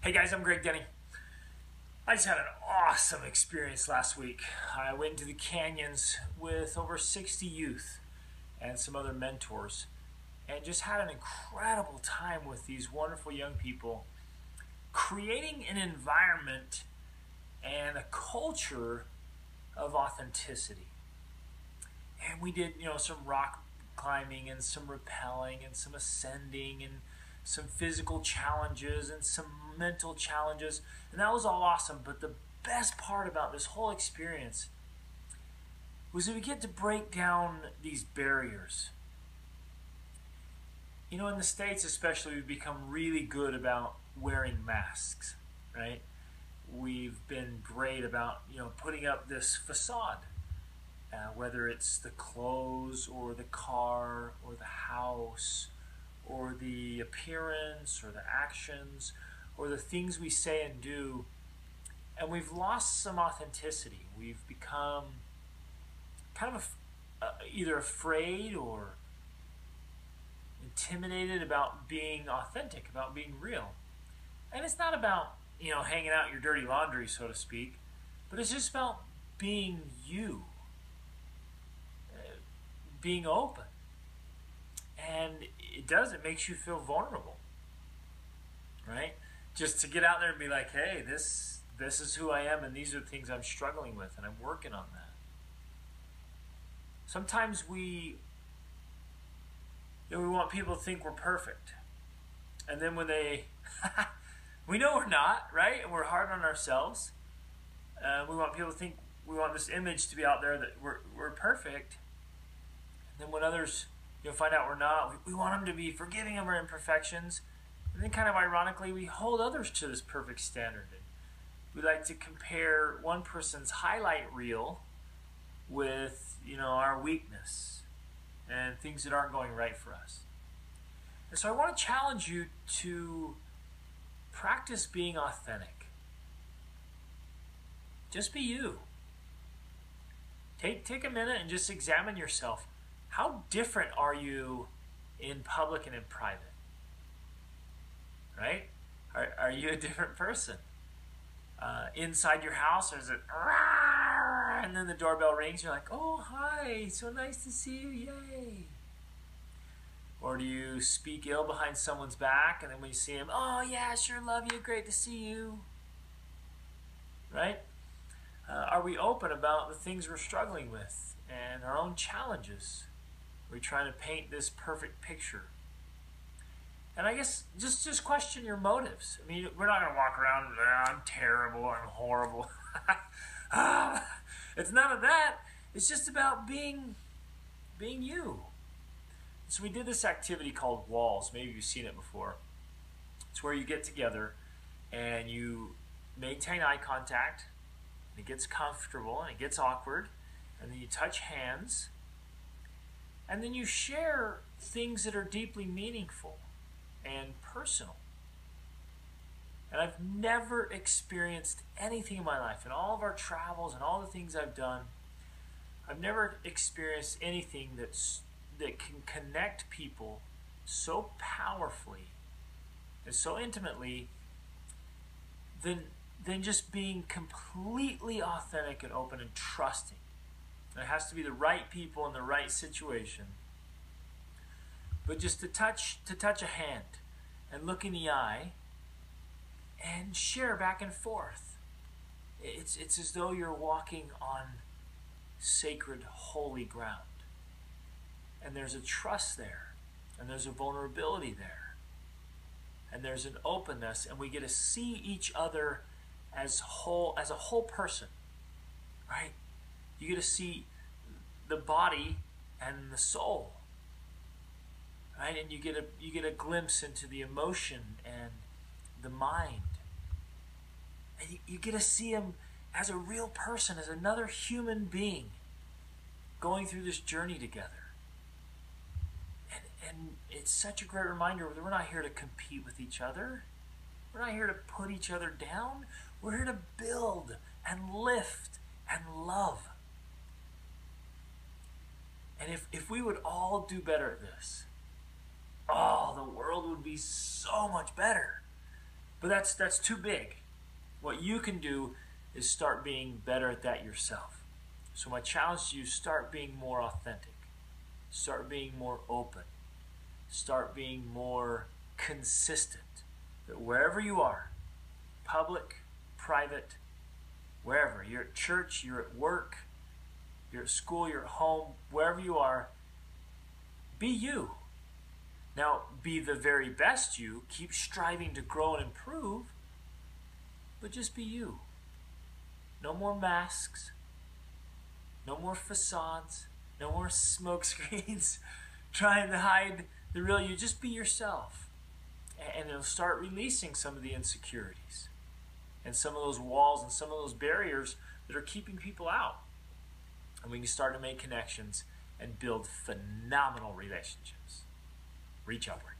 Hey guys, I'm Greg Denny. I just had an awesome experience last week. I went into the canyons with over 60 youth and some other mentors and just had an incredible time with these wonderful young people, creating an environment and a culture of authenticity. And we did, some rock climbing and some rappelling and some ascending and some physical challenges and some mental challenges, and that was all awesome. But the best part about this whole experience was that we get to break down these barriers. In the States especially, we've become really good about wearing masks, right? We've been great about, putting up this facade, whether it's the clothes or the car or the house or the appearance or the actions or the things we say and do, and we've lost some authenticity. We've become kind of either afraid or intimidated about being authentic, about being real. And it's not about, hanging out your dirty laundry, so to speak, but it's just about being you, being open. And it makes you feel vulnerable, right? Just to get out there and be like, hey, this is who I am, and these are the things I'm struggling with, and I'm working on that. Sometimes we want people to think we're perfect. And then when they, we know we're not, right? And we're hard on ourselves. We want people to think, we want this image to be out there that we're perfect. And then when others find out we're not, we want them to be forgiving of our imperfections. And then kind of ironically, we hold others to this perfect standard. And we like to compare one person's highlight reel with, our weakness and things that aren't going right for us. And so I want to challenge you to practice being authentic. Just be you. Take a minute and just examine yourself. How different are you in public and in private? Right? Are you a different person? Inside your house, or is it and then the doorbell rings, you're like, oh, hi, so nice to see you, yay. Or do you speak ill behind someone's back, and then when you see him, oh yeah, sure, love you, great to see you. Right? Are we open about the things we're struggling with and our own challenges? We're trying to paint this perfect picture. And I guess just question your motives. I mean, we're not going to walk around, I'm terrible, I'm horrible. It's none of that. It's just about being you. So we did this activity called Walls. Maybe you've seen it before. It's where you get together and you maintain eye contact. And it gets comfortable and it gets awkward. And then you touch hands. And then you share things that are deeply meaningful and personal. And I've never experienced anything in my life, in all of our travels and all the things I've done, I've never experienced anything that can connect people so powerfully and so intimately than just being completely authentic and open and trusting. It has to be the right people in the right situation. But just to touch a hand and look in the eye and share back and forth. It's as though you're walking on sacred, holy ground. And there's a trust there. And there's a vulnerability there. And there's an openness, and we get to see each other as a whole person. Right? You get to see the body and the soul, right? And you get a glimpse into the emotion and the mind, and you get to see him as a real person, as another human being going through this journey together. And it's such a great reminder that we're not here to compete with each other. We're not here to put each other down. We're here to build and lift and love. And if we would all do better at this, the world would be so much better. But that's too big. What you can do is start being better at that yourself. So my challenge to you, start being more authentic. Start being more open. Start being more consistent. That wherever you are, public, private, wherever, you're at church, you're at work, you're at school, you're at home, wherever you are, be you. Now, be the very best you. Keep striving to grow and improve, but just be you. No more masks. No more facades. No more smoke screens trying to hide the real you. Just be yourself. And it'll start releasing some of the insecurities and some of those walls and some of those barriers that are keeping people out. And we can start to make connections and build phenomenal relationships. Reach upward.